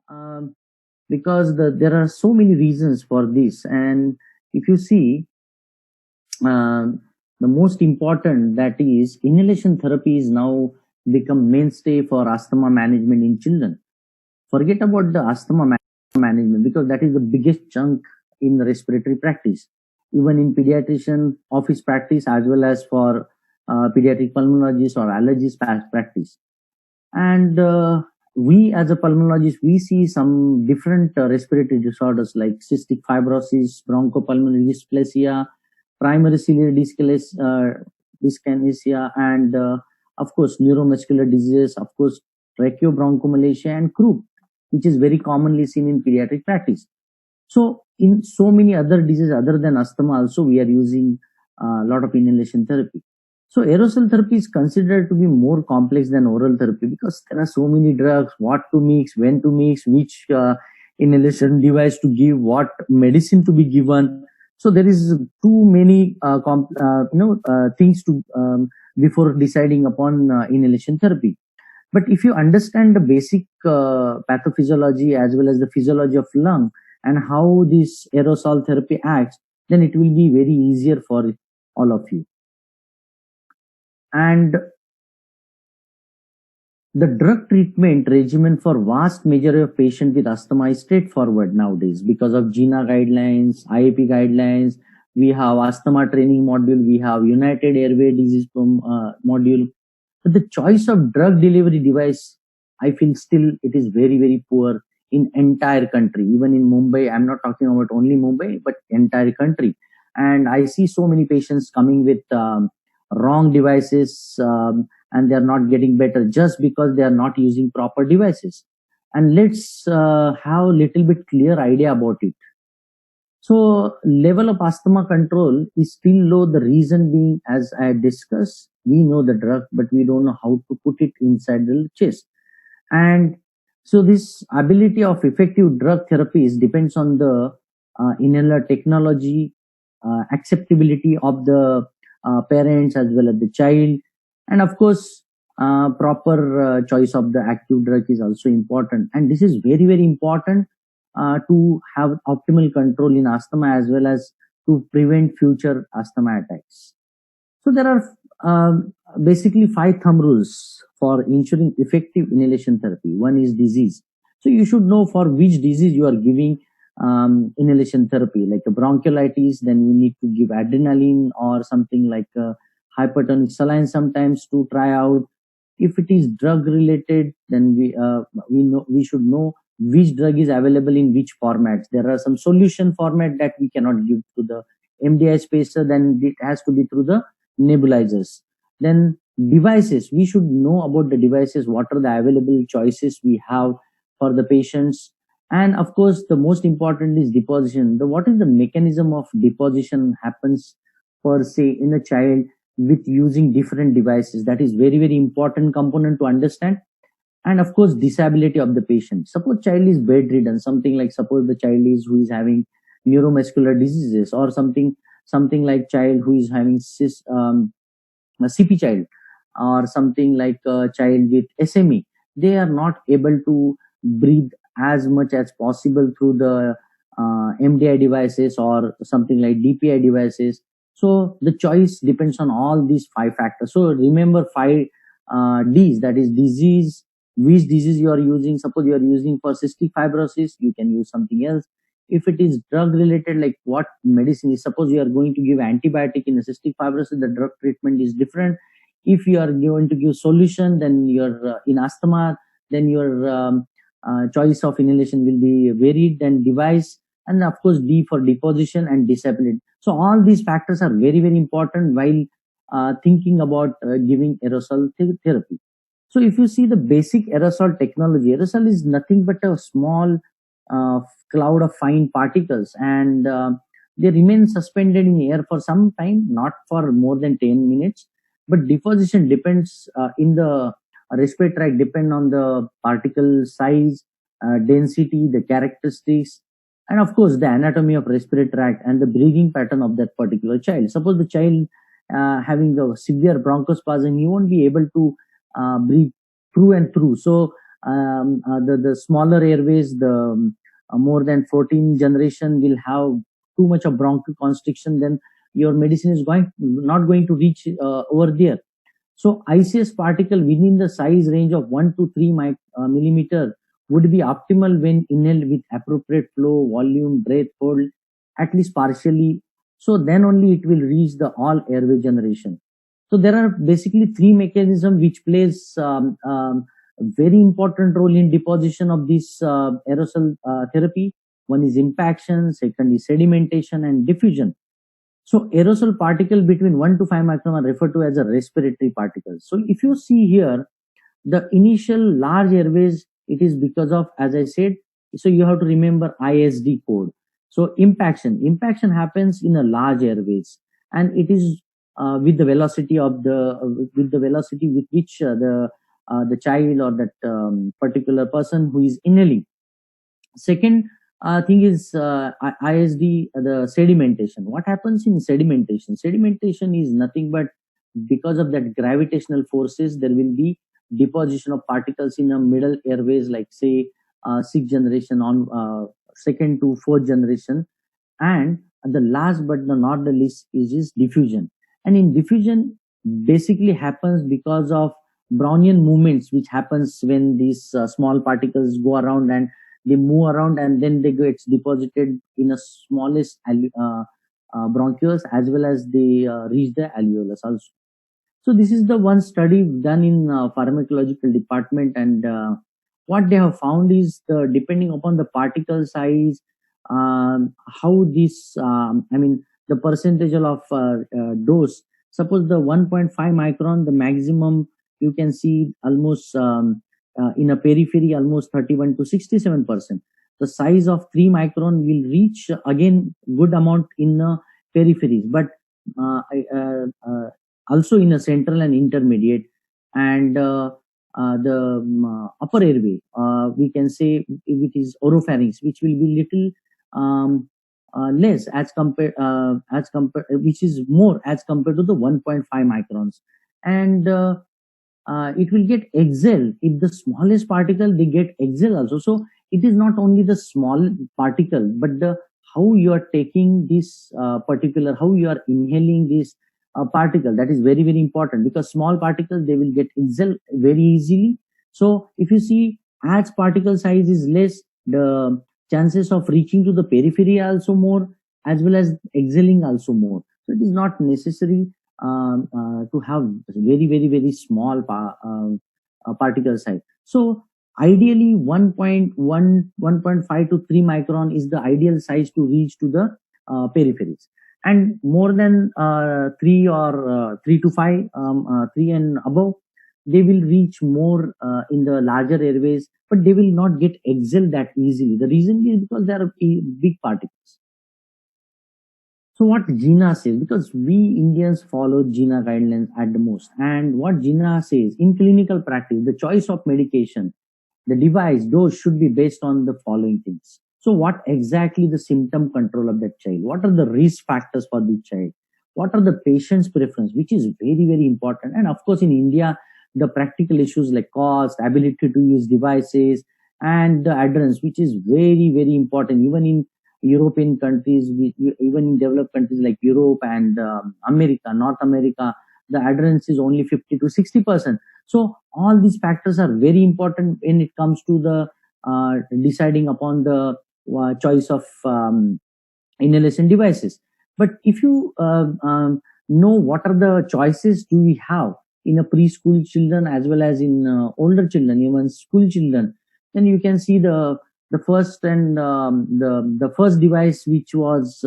um, because there are so many reasons for this. And if you see, um, the most important, that is inhalation therapy is now become mainstay for asthma management in children. Forget about the asthma management, because that is the biggest chunk in the respiratory practice, even in pediatrician office practice, as well as for pediatric pulmonologist or allergist practice. And we as a pulmonologist, we see some different respiratory disorders like cystic fibrosis, bronchopulmonary dysplasia, primary ciliary dyskinesia, and of course neuromuscular diseases, of course tracheobronchomalacia and croup, which is very commonly seen in pediatric practice. So in so many other diseases other than asthma also, we are using a lot of inhalation therapy. So aerosol therapy is considered to be more complex than oral therapy, because there are so many drugs, what to mix, when to mix, which inhalation device to give, what medicine to be given. So there is too many things to before deciding upon inhalation therapy. But if you understand the basic pathophysiology as well as the physiology of lung and how this aerosol therapy acts, then it will be very easier for all of you. And the drug treatment regimen for vast majority of patients with asthma is straightforward nowadays because of GINA guidelines, IAP guidelines. We have asthma training module, we have United Airway Disease module. But the choice of drug delivery device, I feel still it is very, very poor in entire country. Even in Mumbai, I'm not talking about only Mumbai, but entire country. And I see so many patients coming with wrong devices, and they're not getting better just because they are not using proper devices. And let's have a little bit clear idea about it. So level of asthma control is still low. The reason being, as I discussed, we know the drug, but we don't know how to put it inside the chest. And so this ability of effective drug therapies depends on the inhaler technology, acceptability of the parents as well as the child, and of course proper choice of the active drug is also important. And this is very, very important to have optimal control in asthma as well as to prevent future asthma attacks. So there are basically 5 thumb rules for ensuring effective inhalation therapy. One is disease. So you should know for which disease you are giving inhalation therapy. Like a bronchiolitis, then you need to give adrenaline or something like hypertonic saline sometimes to try out. If it is drug related, then we should know which drug is available in which formats. There are some solution format that we cannot give to the MDI spacer, then it has to be through the nebulizers. Then devices, we should know about the devices, what are the available choices we have for the patients. And of course the most important is deposition. What is the mechanism of deposition happens per se in a child with using different devices? That is very, very important component to understand. And of course disability of the patient. Suppose child is bedridden, something like, suppose the child is who is having neuromuscular diseases, or something like child who is having a CP child, or something like a child with SME. They are not able to breathe as much as possible through the MDI devices or something like DPI devices. So the choice depends on all these 5 factors. So remember 5 Ds, that is disease, which disease you are using. Suppose you are using for cystic fibrosis, you can use something else. If it is drug related, like what medicine is, suppose you are going to give antibiotic in a cystic fibrosis, the drug treatment is different. If you are going to give solution, then you're in asthma, then your choice of inhalation will be varied, and device, and of course D for deposition and disability. So all these factors are very, very important while thinking about giving aerosol therapy. So if you see the basic aerosol technology, aerosol is nothing but a small uh, cloud of fine particles, and they remain suspended in air for some time, not for more than 10 minutes. But deposition depends in the respiratory tract, depend on the particle size, density, the characteristics, and of course the anatomy of respiratory tract and the breathing pattern of that particular child. Suppose the child having a severe bronchospasm, he won't be able to breathe through and through. So The smaller airways, the more than 14 generation will have too much of bronchial constriction, then your medicine is going not going to reach over there. So ICS particle within the size range of 1 to 3 millimeter would be optimal when inhaled with appropriate flow, volume, breath hold, at least partially. So then only it will reach the all airway generation. So there are basically three mechanisms which plays a very important role in deposition of this aerosol therapy. One is impaction, second is sedimentation and diffusion. So aerosol particle between 1 to 5 micron are referred to as a respiratory particles. So if you see here, the initial large airways, it is because of, as I said, so you have to remember ISD code. So impaction happens in a large airways, and it is with the velocity of the with the velocity with which the child or that particular person who is inhaling. Second thing is ISD, the sedimentation. What happens in sedimentation? Sedimentation is nothing but because of that gravitational forces, there will be deposition of particles in a middle airways, like say sixth generation on second to fourth generation. And the last but not the least is diffusion. And in diffusion, basically happens because of Brownian movements, which happens when these small particles go around and they move around, and then they get deposited in a smallest bronchioles, as well as they reach the alveolus also. So this is the one study done in pharmacological department, and what they have found is, the depending upon the particle size, how this I mean the percentage of dose. Suppose the 1.5 micron, the maximum you can see almost in a periphery almost 31 to 67%. The size of 3 micron will reach again good amount in peripheries, but also in a central and intermediate, and the upper airway, we can say it is oropharynx, which will be little less as compared, which is more as compared to the 1.5 microns. And it will get exhaled. If the smallest particle, they get exhaled also. So it is not only the small particle, but the how you are taking this particular, how you are inhaling this particle, that is very very important, because small particles, they will get exhaled very easily. So if you see, as particle size is less, the chances of reaching to the periphery are also more, as well as exhaling also more. So it is not necessary to have very very very small particle size. So ideally 1.1 1.5 to 3 micron is the ideal size to reach to the peripheries, and more than 3 or 3 to 5 3 and above, they will reach more in the larger airways, but they will not get exhaled that easily. The reason is because they are big particles. So what GINA says, because we Indians follow GINA guidelines at the most, and what GINA says, in clinical practice, the choice of medication, the device, dose should be based on the following things. So what exactly the symptom control of that child? What are the risk factors for the child? What are the patient's preference, which is very, very important. And of course, in India, the practical issues like cost, ability to use devices, and the adherence, which is very, very important. Even in European countries, even in developed countries like Europe and America, North America, the adherence is only 50 to 60%. So all these factors are very important when it comes to the deciding upon the choice of inhalation devices. But if you know what are the choices do we have in a preschool children as well as in older children, even school children, then you can see the first and the first device which was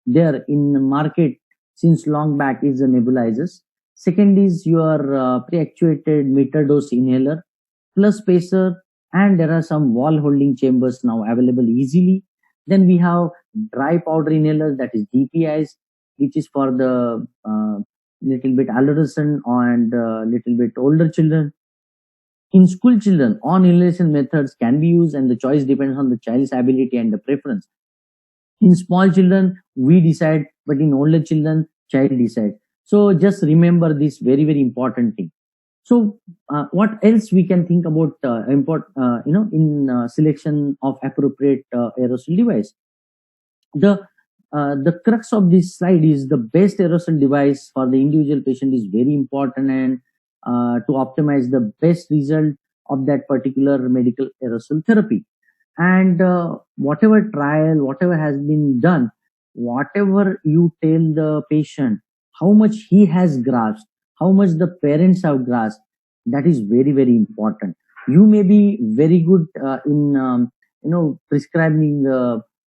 there in market since long back is the nebulizers. Second is your pre-actuated meter dose inhaler plus spacer, and there are some wall holding chambers now available easily. Then we have dry powder inhalers, that is DPIs, which is for the little bit adolescent and little bit older children. In school children, on inhalation methods can be used, and the choice depends on the child's ability and the preference. In small children, we decide, but in older children, child decides. So just remember this very, very important thing. So what else we can think about in selection of appropriate aerosol device? The crux of this slide is the best aerosol device for the individual patient is very important, and to optimize the best result of that particular medical aerosol therapy. And whatever trial, whatever has been done, whatever you tell the patient, how much he has grasped, how much the parents have grasped, that is very very important. You may be very good in prescribing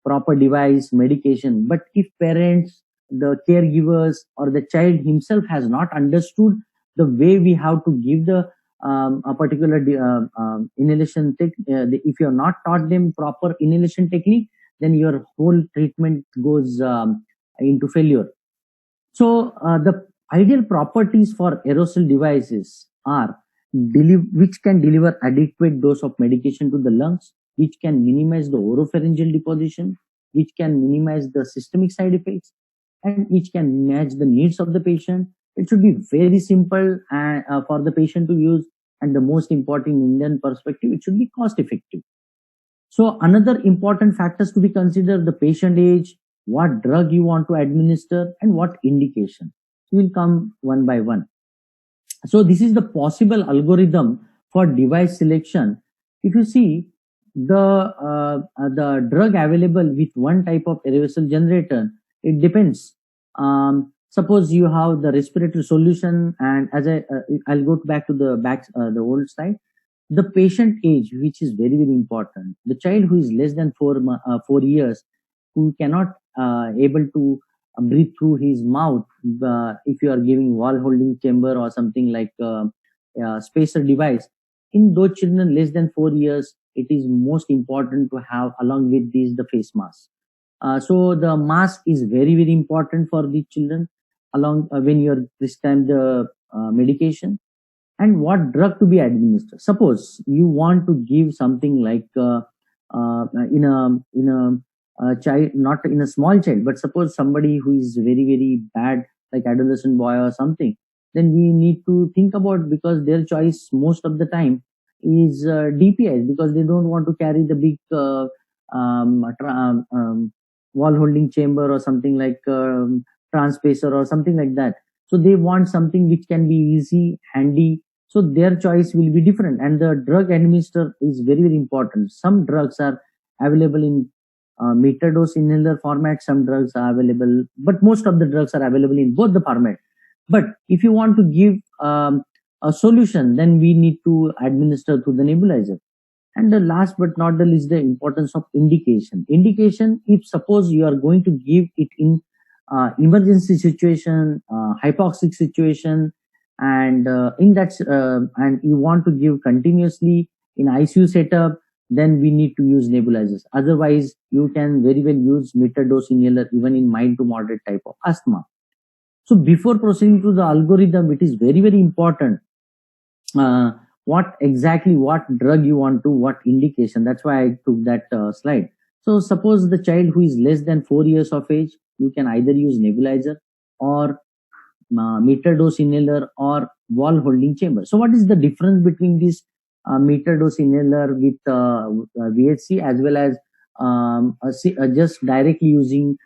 proper device medication, but if parents, the caregivers, or the child himself has not understood the way we have to give the a particular inhalation if you have not taught them proper inhalation technique, then your whole treatment goes into failure. So the ideal properties for aerosol devices are which can deliver adequate dose of medication to the lungs, which can minimize the oropharyngeal deposition, which can minimize the systemic side effects, and which can match the needs of the patient. It should be very simple for the patient to use, and the most important in Indian perspective, it should be cost effective. So another important factors to be considered: the patient age, what drug you want to administer, and what indication. We will come one by one. So this is the possible algorithm for device selection. If you see the drug available with one type of aerosol generator, it depends. Suppose you have the respiratory solution, and I'll go back to the old slide. The patient age, which is very very important. The child who is less than 4 years, who cannot able to breathe through his mouth, if you are giving wall holding chamber or something like spacer device, in those children less than 4 years, it is most important to have along with this the face mask. So the mask is very very important for the children along when you are prescribing the medication. And what drug to be administered. Suppose you want to give something like in a child, not in a small child, but suppose somebody who is very very bad, like adolescent boy or something, then we need to think about, because their choice most of the time is DPIs, because they don't want to carry the big wall holding chamber or something like transpacer or something like that. So they want something which can be easy, handy. So their choice will be different, and the drug administered is very very important. Some drugs are available in meter dose inhaler format, some drugs are available, but most of the drugs are available in both the format. But if you want to give a solution, then we need to administer through the nebulizer. And the last but not the least, the importance of indication. Indication, if suppose you are going to give it in emergency situation, hypoxic situation, and in that and you want to give continuously in ICU setup, then we need to use nebulizers. Otherwise, you can very well use meter dose inhaler even in mild to moderate type of asthma. So before proceeding to the algorithm, it is very very important what drug you want to, what indication. That's why I took that slide. So suppose the child who is less than 4 years of age, you can either use nebulizer or meter dose inhaler or wall holding chamber. So what is the difference between this meter dose inhaler with VHC as well as just directly using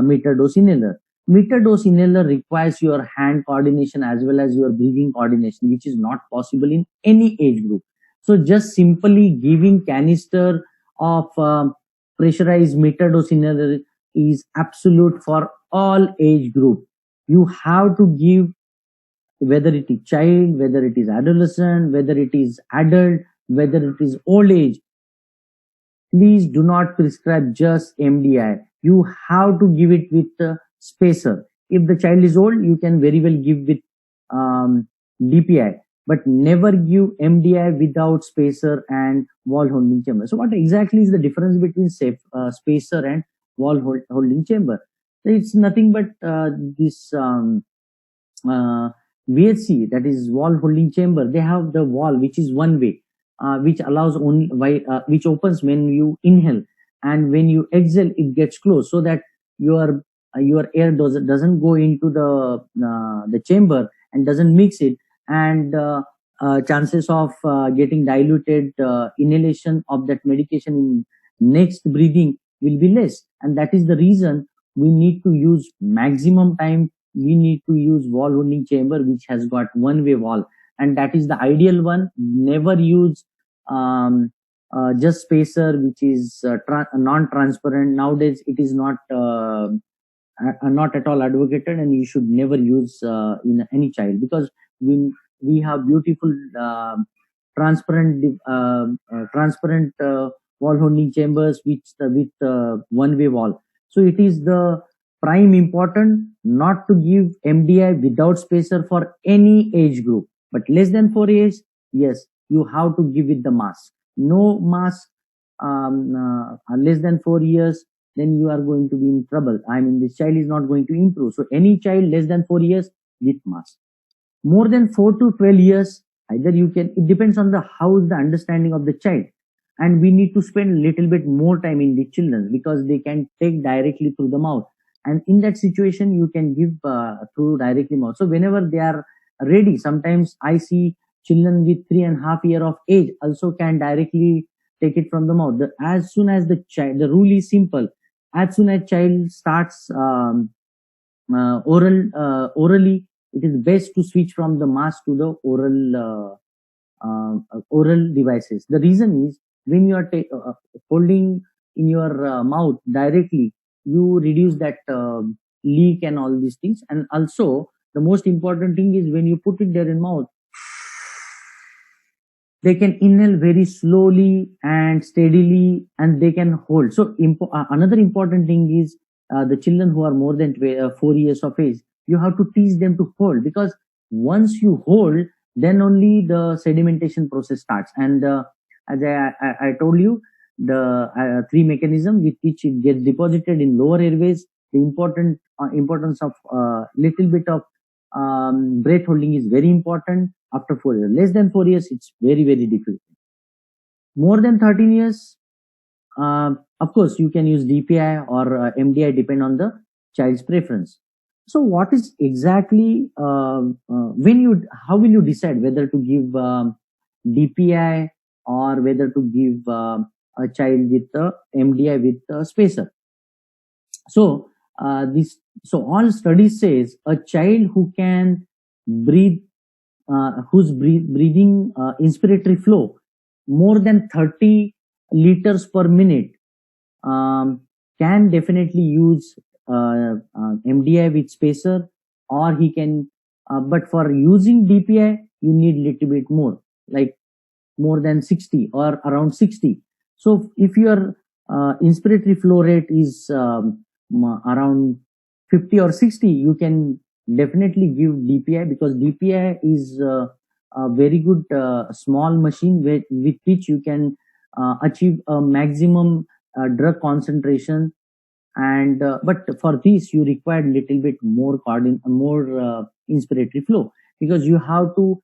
meter dose inhaler? Meter dose inhaler requires your hand coordination as well as your breathing coordination, which is not possible in any age group. So just simply giving canister of pressurized meter dose inhaler is absolute for all age group. You have to give, whether it is child, whether it is adolescent, whether it is adult, whether it is old age. Please do not prescribe just MDI. You have to give it with spacer. If the child is old, you can very well give with DPI, but never give MDI without spacer and wall holding chamber. So what exactly is the difference between spacer and wall holding chamber? It's nothing but this VHC, that is wall holding chamber. They have the wall which is one way, which allows only which opens when you inhale, and when you exhale it gets closed, so that your air doesn't go into the chamber and doesn't mix it, and chances of getting diluted inhalation of that medication in next breathing will be less. And that is the reason we need to use maximum time. We need to use valve holding chamber which has got one way valve, and that is the ideal one. Never use just spacer which is non-transparent. Nowadays it is not at all advocated, and you should never use in any child, because we have beautiful transparent wall holding chambers with one way wall. So it is the prime important not to give MDI without spacer for any age group, but less than 4 years, yes, you have to give it the mask. No mask less than 4 years, then you are going to be in trouble. I mean, this child is not going to improve. So any child less than 4 years with mask. More than 4 to 12 years, either you can, it depends on the how is the understanding of the child. And we need to spend a little bit more time in the children because they can take directly through the mouth. And in that situation, you can give through directly mouth. So whenever they are ready, sometimes I see children with 3.5 years of age also can directly take it from the mouth. As soon as the child, the rule is simple. As soon as child starts orally, it is best to switch from the mask to the oral devices. The reason is when you are holding in your mouth directly, you reduce that leak and all these things. And also the most important thing is when you put it there in mouth, they can inhale very slowly and steadily, and they can hold. So another important thing is the children who are more than 4 years of age, you have to teach them to hold, because once you hold, then only the sedimentation process starts. And as I told you, the three mechanism with which it gets deposited in lower airways. The importance of little bit of breath holding is very important after 4 years. Less than 4 years, it's very, very difficult. More than 13 years, of course, you can use DPI or MDI, depend on the child's preference. So what is exactly, how will you decide whether to give DPI or whether to give a child with MDI with spacer? So all studies says a child who can breathe, whose breathing inspiratory flow more than 30 liters per minute can definitely use MDI with spacer, or he can. But for using DPI, you need little bit more, like more than 60 or around 60. So if your inspiratory flow rate is around 50 or 60, you can definitely give DPI, because DPI is a very good small machine with which you can achieve a maximum drug concentration. And but for this you require little bit more inspiratory flow, because you have to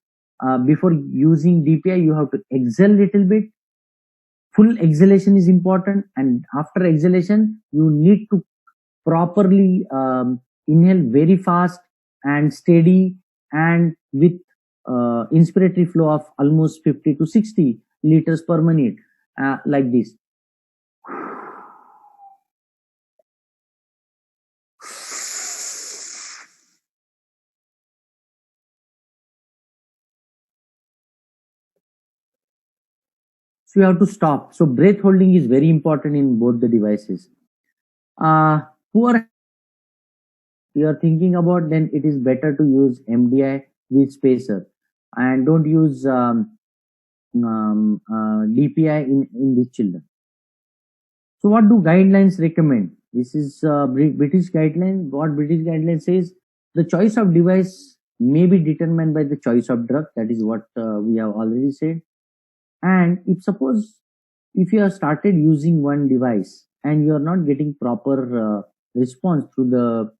before using DPI you have to exhale little bit. Full exhalation is important, and after exhalation you need to properly inhale very fast and steady, and with inspiratory flow of almost 50 to 60 liters per minute, like this. So you have to stop. So breath holding is very important in both the devices. Poor you are thinking about, then it is better to use MDI with spacer, and don't use DPI in these children. So what do guidelines recommend? This is British guideline. What British guideline says, the choice of device may be determined by the choice of drug. That is what we have already said. And if you have started using one device and you are not getting proper response to the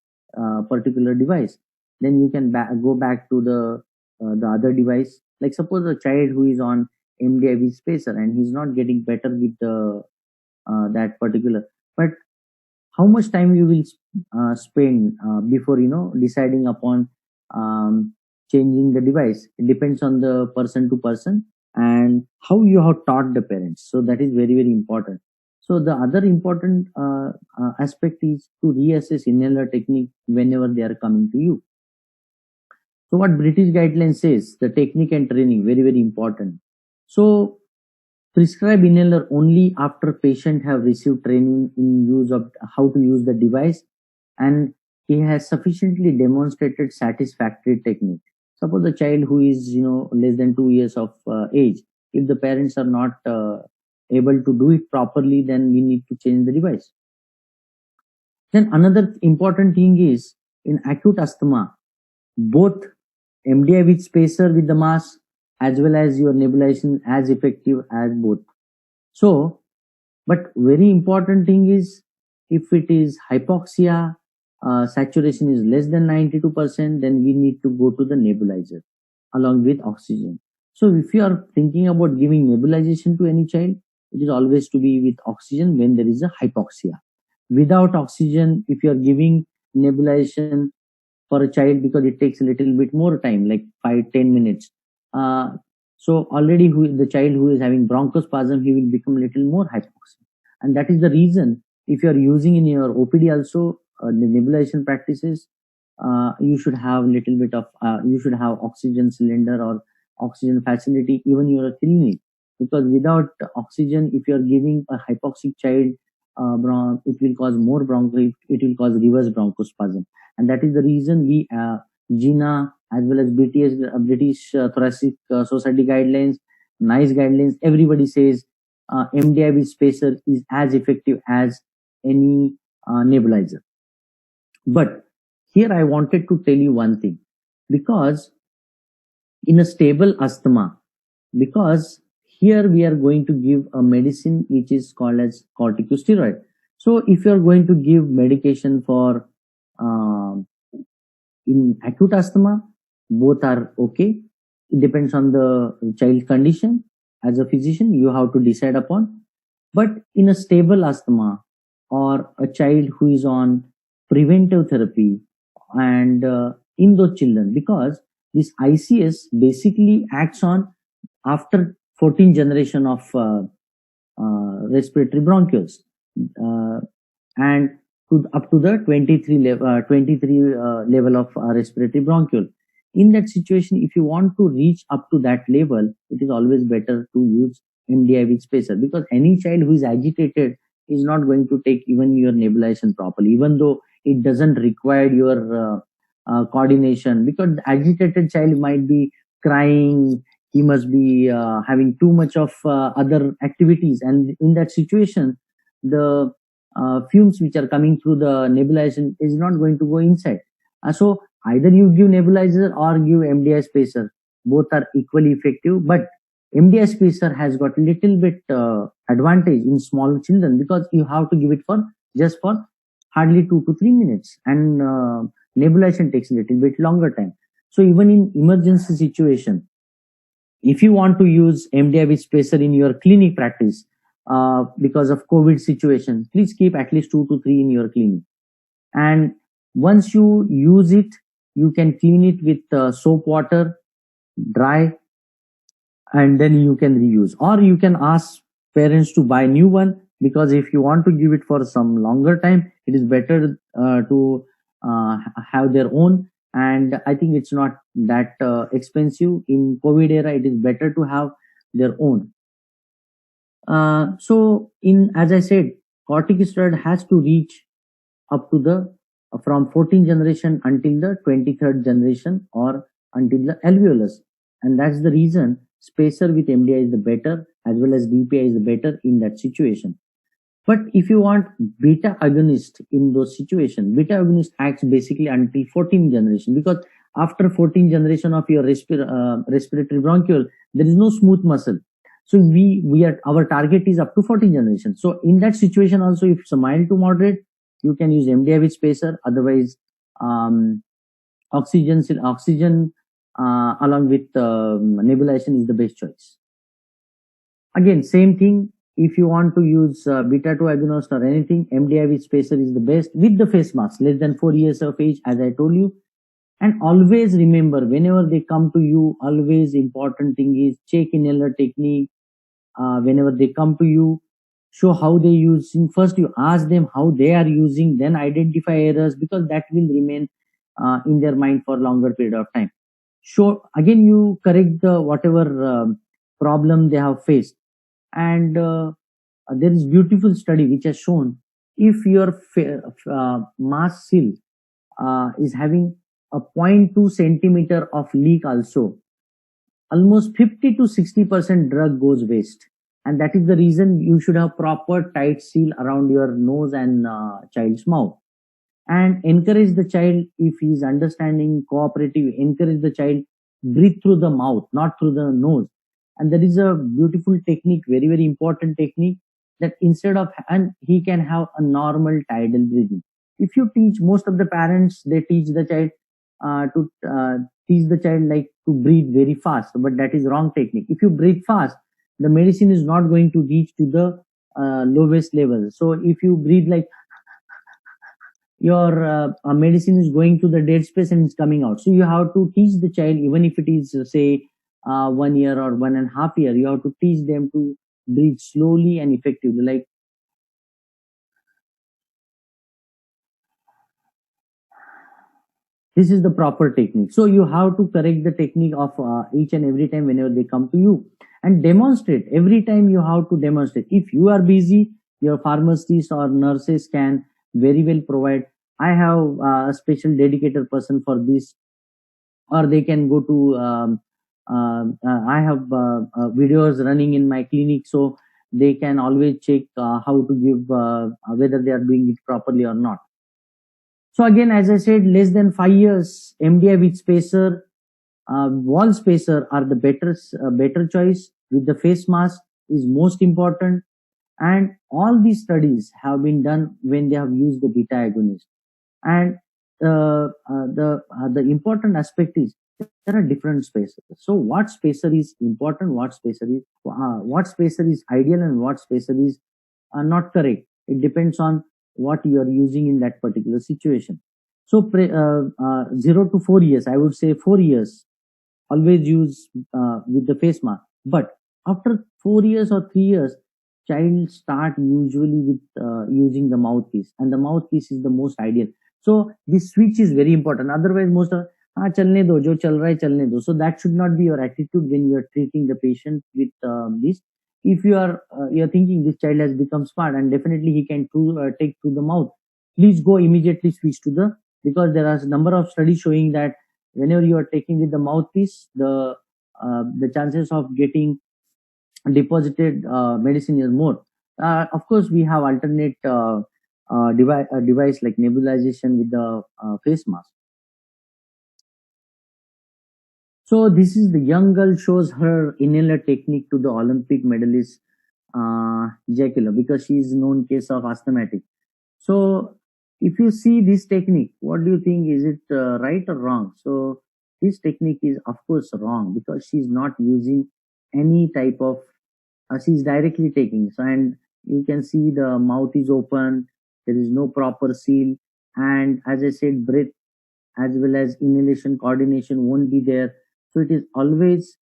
particular device, then you can go back to the other device. Like suppose a child who is on MDI with spacer and he's not getting better with that particular, but how much time you will spend before deciding upon changing the device. It depends on the person to person and how you have taught the parents. So that is very, very important. So the other important aspect is to reassess inhaler technique whenever they are coming to you. So what British guidelines says, the technique and training, very, very important. So prescribe inhaler only after patient have received training in use of how to use the device and he has sufficiently demonstrated satisfactory technique. Suppose a child who is less than 2 years of age, if the parents are not able to do it properly, then we need to change the device. Then another important thing is in acute asthma, both MDI with spacer with the mask as well as your nebulization as effective as both. So, but very important thing is if it is hypoxia, saturation is less than 92%, then we need to go to the nebulizer along with oxygen. So if you are thinking about giving nebulization to any child, it is always to be with oxygen when there is a hypoxia. Without oxygen, if you are giving nebulization for a child, because it takes a little bit more time, like 5-10 minutes. So already the child who is having bronchospasm, he will become a little more hypoxic. And that is the reason if you are using in your OPD also the nebulization practices, you should have little bit of, you should have oxygen cylinder or oxygen facility, even your clinic. Because without oxygen, if you are giving a hypoxic child, it will cause more it will cause reverse bronchospasm. And that is the reason we GINA as well as British Thoracic Society guidelines, NICE guidelines, everybody says MDI with spacer is as effective as any nebulizer. But here I wanted to tell you one thing, because in a stable asthma, because here we are going to give a medicine which is called as corticosteroid. So if you are going to give medication for in acute asthma, both are okay. It depends on the child condition. As a physician, you have to decide upon. But in a stable asthma or a child who is on preventive therapy and in those children, because this ICS basically acts on after 14th generation of respiratory bronchioles and up to the 23 level of respiratory bronchiole. In that situation, if you want to reach up to that level, it is always better to use MDI with spacer, because any child who is agitated is not going to take even your nebulization properly, even though it doesn't require your coordination, because the agitated child might be crying, he must be having too much of other activities, and in that situation the fumes which are coming through the nebulization is not going to go inside. So either you give nebulizer or give MDI spacer, both are equally effective, but MDI spacer has got little bit advantage in small children, because you have to give it for just for hardly 2 to 3 minutes, and nebulization takes a little bit longer time. So even in emergency situation, if you want to use MDI with spacer in your clinic practice, because of COVID situation, please keep at least 2 to 3 in your clinic. And once you use it, you can clean it with soap water, dry, and then you can reuse, or you can ask parents to buy new one, because if you want to give it for some longer time, it is better to have their own. And I think it's not that expensive. In COVID era, it is better to have their own. So in, as I said, corticosteroid has to reach up to the from 14th generation until the 23rd generation, or until the alveolus, and that's the reason spacer with MDI is the better, as well as DPI is the better in that situation. But if you want beta agonist in those situations, beta agonist acts basically until 14th generation, because after 14th generation of your respiratory bronchiole, there is no smooth muscle. So our target is up to 14th generation. So in that situation also, if it's a mild to moderate, you can use MDI with spacer. Otherwise, oxygen along with nebulization is the best choice. Again, same thing. If you want to use beta 2 agonist or anything, MDI with spacer is the best with the face mask, less than 4 years of age, as I told you. And always remember, whenever they come to you, always important thing is check inhaler technique. Whenever they come to you, show how they using. First you ask them how they are using, then identify errors, because that will remain in their mind for longer period of time. So again you correct the whatever problem they have faced. And there is beautiful study which has shown, if your mass seal is having a zero point 0.2 centimeter of leak also, almost 50 to 60% drug goes waste. And that is the reason you should have proper tight seal around your nose and child's mouth. And encourage the child, if he is understanding, cooperative, encourage the child breathe through the mouth, not through the nose. And there is a beautiful technique, very very important technique, that instead of, and he can have a normal tidal breathing. If you teach, most of the parents, they teach the child to teach the child like to breathe very fast, but that is wrong technique. If you breathe fast, the medicine is not going to reach to the lowest level. So if you breathe like, your medicine is going to the dead space and it's coming out. So you have to teach the child, even if it is say 1 year or 1.5 year, you have to teach them to breathe slowly and effectively. Like, this is the proper technique. So you have to correct the technique of each and every time whenever they come to you, and demonstrate every time. You have to demonstrate. If you are busy, your pharmacists or nurses can very well provide. I have a special dedicated person for this, or they can go to I have videos running in my clinic, so they can always check how to give whether they are doing it properly or not. So again, as I said, less than 5 years, MDI with spacer, wall spacer are the better choice. With the face mask is most important. And all these studies have been done when they have used the beta agonist. And the important aspect is, there are different spacers. So what spacer is important, what spacer is ideal, and what spacer is not correct. It depends on what you are using in that particular situation. So 0 to 4 years, I would say 4 years, always use with the face mask. But after 4 years or 3 years, child start usually with using the mouthpiece, and the mouthpiece is the most ideal. So this switch is very important. Otherwise, most of, chalne do, jo chal raha hai chalne do. So that should not be your attitude when you are treating the patient with this. If you are thinking this child has become smart and definitely he can take through the mouth, please go immediately switch to the, because there are a number of studies showing that whenever you are taking with the mouthpiece, the chances of getting deposited medicine is more. Of course, we have alternate device like nebulization with the face mask. So this is the young girl shows her inhaler technique to the Olympic medalist Jacqueline, because she is known case of asthmatic. So if you see this technique, what do you think? Is it right or wrong? So this technique is of course wrong, because she's not using any type of, she's directly taking. So, and you can see the mouth is open, there is no proper seal, and as I said, breath as well as inhalation coordination won't be there. So it is always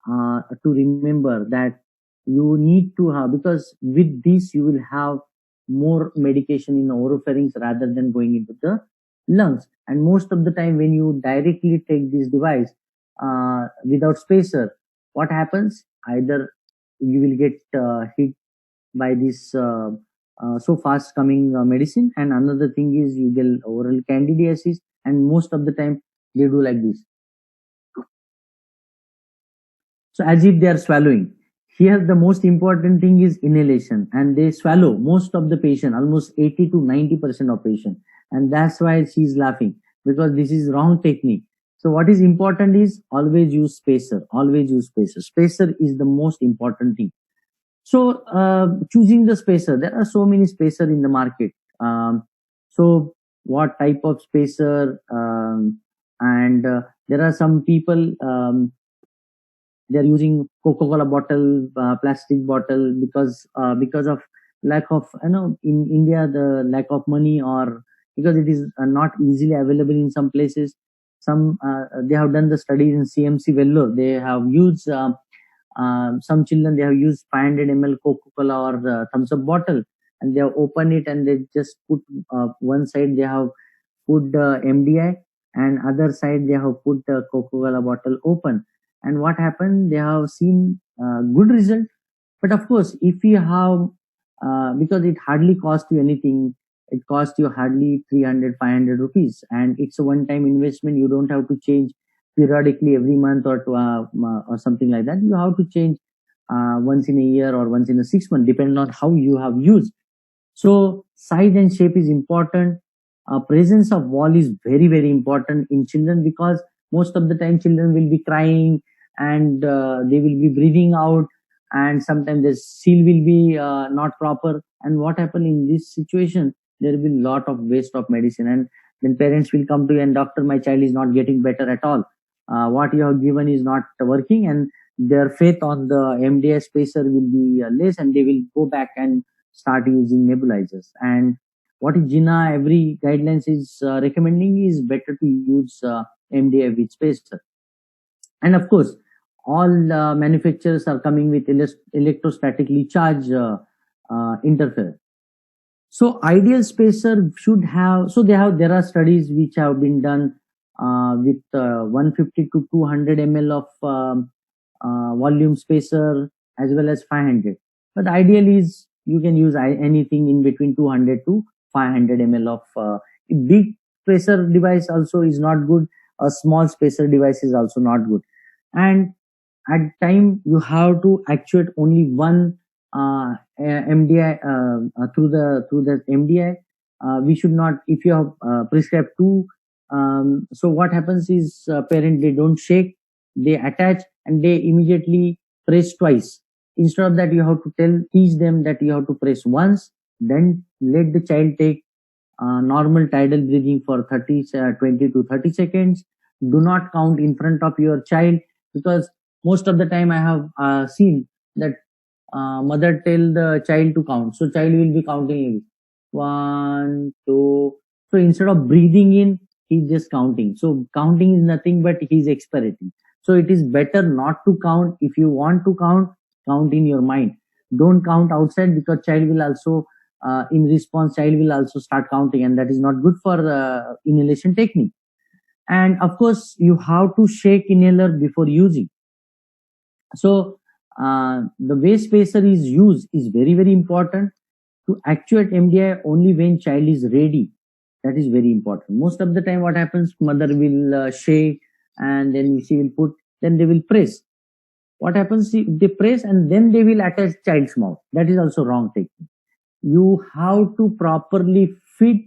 to remember that you need to have, because with this you will have more medication in the oropharynx rather than going into the lungs. And most of the time when you directly take this device without spacer, what happens? Either you will get hit by this so fast coming medicine, and another thing is you get oral candidiasis, and most of the time they do like this. So as if they are swallowing. Here the most important thing is inhalation, and they swallow most of the patient, almost 80 to 90% of patient, and that's why she's laughing, because this is wrong technique. So what is important is always use spacer, always use spacer. Spacer is the most important thing. So choosing the spacer, there are so many spacer in the market. So what type of spacer, and there are some people, they're using Coca-Cola bottle, plastic bottle, because of lack of, in India, the lack of money, or because it is not easily available in some places. They have done the studies in CMC Vellore. They have used some children, they have used 500 ml Coca-Cola or thumbs up bottle, and they have opened it and they just put one side they have put the MDI, and other side they have put the Coca-Cola bottle open. And what happened? They have seen good result. But of course, if you have, because it hardly costs you anything, it costs you hardly 300, 500 rupees, and it's a one-time investment. You don't have to change periodically every month or something like that. You have to change once in a year or once in a 6 month, depending on how you have used. So size and shape is important. Presence of wall is very, very important in children, because most of the time children will be crying, and they will be breathing out, and sometimes the seal will be not proper. And what happen in this situation? There will be a lot of waste of medicine, and then parents will come to you and, doctor, my child is not getting better at all. What you have given is not working, and their faith on the MDI spacer will be less, and they will go back and start using nebulizers. And what is GINA every guidelines is recommending is better to use MDI with spacer. And of course, all manufacturers are coming with electrostatically charged interferer. So ideal spacer should have, so there are studies which have been done with 150 to 200 ml of volume spacer, as well as 500. But ideal is you can use anything in between 200 to 500 ml of big spacer device also is not good. A small spacer device is also not good. And at time you have to actuate only one MDI through the MDI. We should not, if you have prescribed two. So what happens is parent, they don't shake, they attach, and they immediately press twice. Instead of that, you have to teach them that you have to press once, then let the child take normal tidal breathing for 20 to 30 seconds. Do not count in front of your child, because most of the time I have seen that mother tell the child to count. So child will be counting 1, 2. So instead of breathing in, he's just counting. So counting is nothing but he's experimenting. So it is better not to count. If you want to count, count in your mind. Don't count outside, because child will also, in response, child will also start counting, and that is not good for inhalation technique. And of course, you have to shake inhaler before using. So the way spacer is used is very, very important. To actuate MDI only when child is ready. That is very important. Most of the time what happens, mother will shake, and then she will put, then they will press. What happens, they press and then they will attach child's mouth. That is also wrong technique. You have to properly fit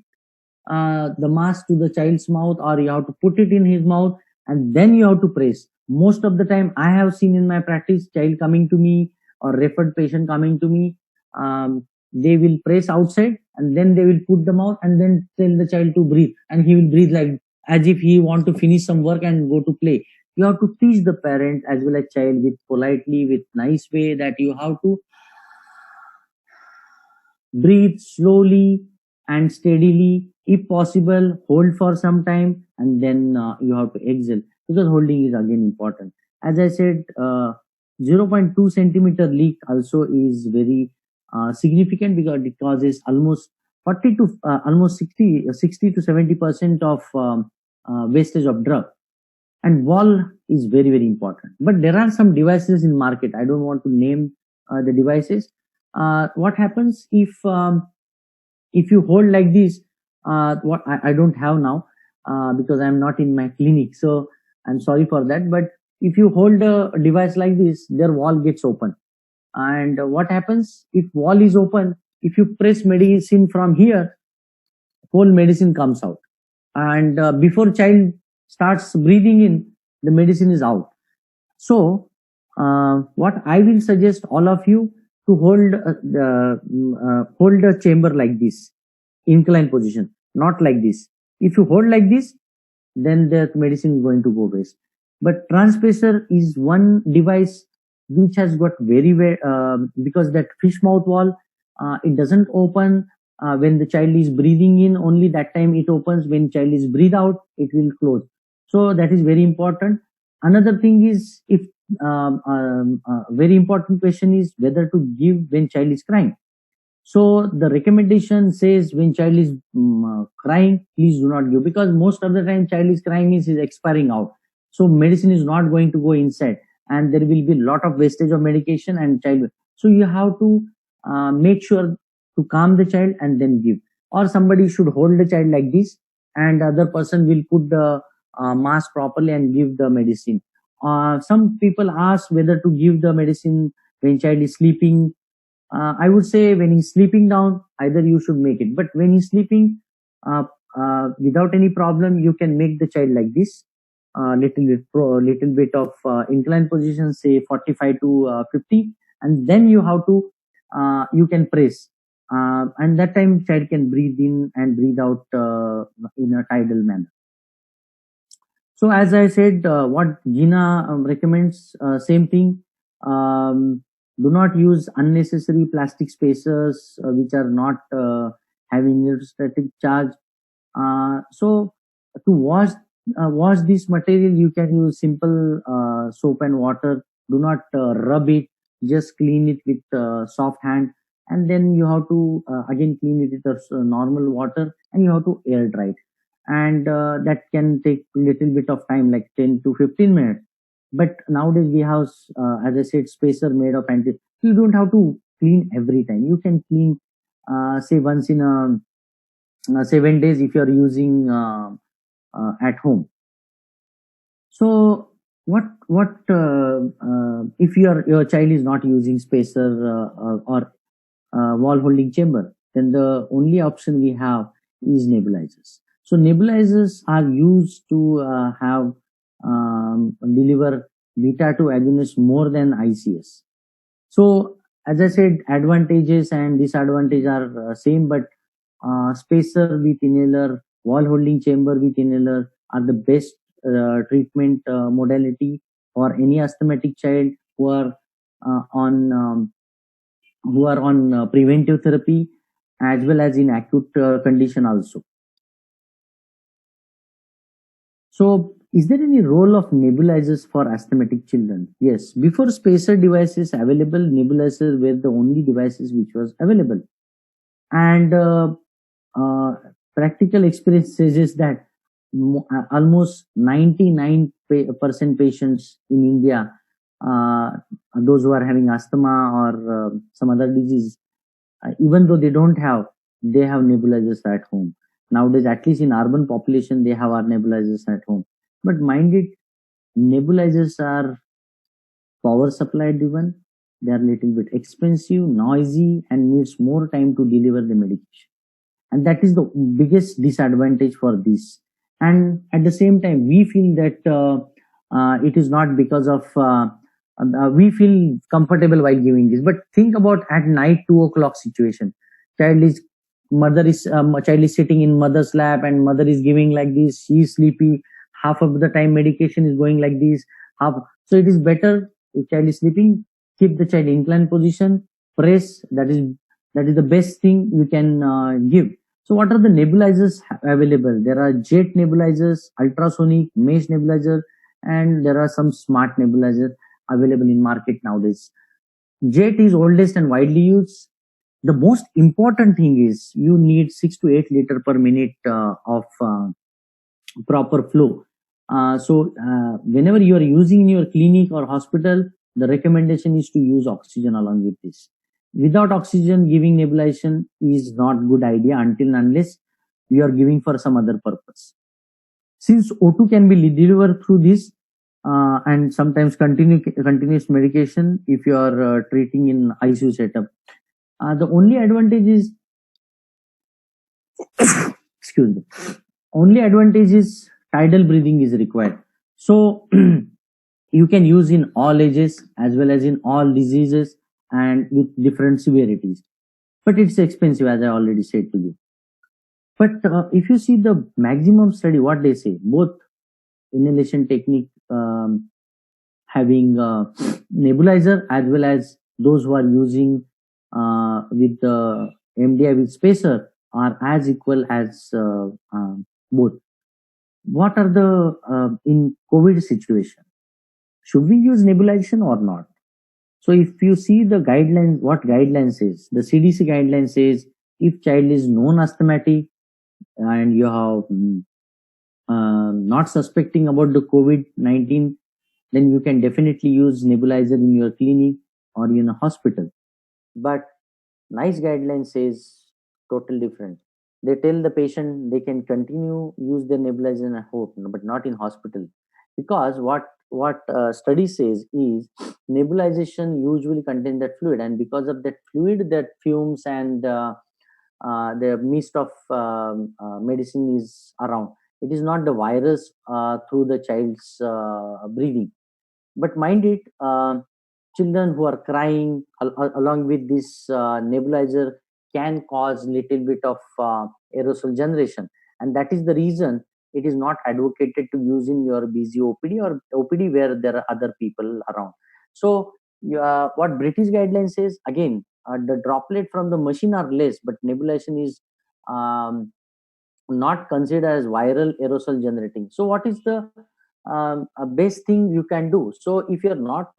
the mask to the child's mouth, or you have to put it in his mouth, and then you have to press. Most of the time I have seen in my practice, child coming to me or referred patient coming to me, they will press outside, and then they will put the mouth, and then tell the child to breathe, and he will breathe like as if he want to finish some work and go to play. You have to teach the parent as well as child with politely, with nice way, that you have to breathe slowly and steadily. If possible, hold for some time, and then you have to exhale, because holding is again important. As I said, 0.2 centimeter leak also is very significant, because it causes almost 40 to almost 60 to 70% of wastage of drug. And wall is very, very important. But there are some devices in market. I don't want to name the devices. What happens if you hold like this? What I don't have now because I'm not in my clinic. So I'm sorry for that. But if you hold a device like this, their wall gets open. And what happens if wall is open? If you press medicine from here, whole medicine comes out. And before child starts breathing in, the medicine is out. So what I will suggest all of you to hold a chamber like this, inclined position, not like this. If you hold like this, then the medicine is going to go waste. But transpacer is one device which has got very because that fish mouth wall, it doesn't open when the child is breathing in, only that time it opens. When child is breathe out, it will close. So that is very important. Another thing is, if very important question is whether to give when child is crying. So the recommendation says when child is crying, please do not give, because most of the time child is crying means is expiring out. So medicine is not going to go inside, and there will be a lot of wastage of medication and child. So you have to make sure to calm the child and then give. Or somebody should hold the child like this, and other person will put the mask properly and give the medicine. Some people ask whether to give the medicine when child is sleeping. I would say when he's sleeping down, either you should make it. But when he's sleeping, uh, without any problem, you can make the child like this, little bit of inclined position, say 45 to 50, and then you have to, you can press, and that time child can breathe in and breathe out in a tidal manner. So as I said, what Gina recommends, same thing. Um, do not use unnecessary plastic spacers which are not having electrostatic charge. So to wash this material, you can use simple soap and water. Do not rub it. Just clean it with soft hand, and then you have to again clean it with normal water, and you have to air dry it. And that can take little bit of time, like 10 to 15 minutes. But nowadays we have, as I said, spacer made of anti. You don't have to clean every time. You can clean, say once in a 7 days if you are using at home. So if your child is not using spacer or wall holding chamber, then the only option we have is nebulizers. So nebulizers are used to have deliver beta 2 agonists more than ICS. So as I said, advantages and disadvantages are same, but spacer with inhaler, wall holding chamber with inhaler are the best treatment modality for any asthmatic child who are on preventive therapy, as well as in acute condition also. So is there any role of nebulizers for asthmatic children? Yes, before spacer devices available, nebulizers were the only devices which was available. And uh, practical experience says that almost 99% patients in India, uh, those who are having asthma or some other disease, even though they don't have, they have nebulizers at home. Nowadays, at least in urban population, they have our nebulizers at home. But mind it, nebulizers are power supply driven. They are little bit expensive, noisy, and needs more time to deliver the medication. And that is the biggest disadvantage for this. And at the same time, we feel that it is not because of we feel comfortable while giving this. But think about at night 2 o'clock situation. Child is child is sitting in mother's lap, and mother is giving like this. She is sleepy. Half of the time medication is going like this. Half, so it is better if child is sleeping, keep the child inclined position, press. That is the best thing we can give. So what are the nebulizers available? There are jet nebulizers, ultrasonic, mesh nebulizer, and there are some smart nebulizers available in market nowadays. Jet is oldest and widely used. The most important thing is you need 6 to 8 liter per minute of proper flow. Whenever you are using in your clinic or hospital, the recommendation is to use oxygen along with this. Without oxygen, giving nebulization is not good idea until and unless you are giving for some other purpose. Since O2 can be delivered through this, and sometimes continuous medication if you are treating in ICU setup. The only advantage is excuse me. Only advantage is tidal breathing is required. So you can use in all ages as well as in all diseases and with different severities. But it's expensive, as I already said to you. But if you see the maximum study, what they say, both inhalation technique having nebulizer as well as those who are using with the MDI with spacer are as equal as both. what are the in COVID situation? Should we use nebulization or not? So if you see the guidelines, what guidelines says, the CDC guidelines says if child is known asthmatic and you have not suspecting about the COVID-19, then you can definitely use nebulizer in your clinic or in a hospital. But NICE guideline says total different. They tell the patient they can continue use their nebulizer at home, but not in hospital, because what study says is nebulization usually contains that fluid, and because of that fluid, that fumes and the mist of medicine is around. It is not the virus through the child's breathing. But mind it, children who are crying along with this nebulizer can cause little bit of aerosol generation, and that is the reason it is not advocated to use in your busy OPD or OPD where there are other people around. So what British guidelines says again, the droplet from the machine are less, but nebulization is um, not considered as viral aerosol generating. So what is the best thing you can do? So if you're not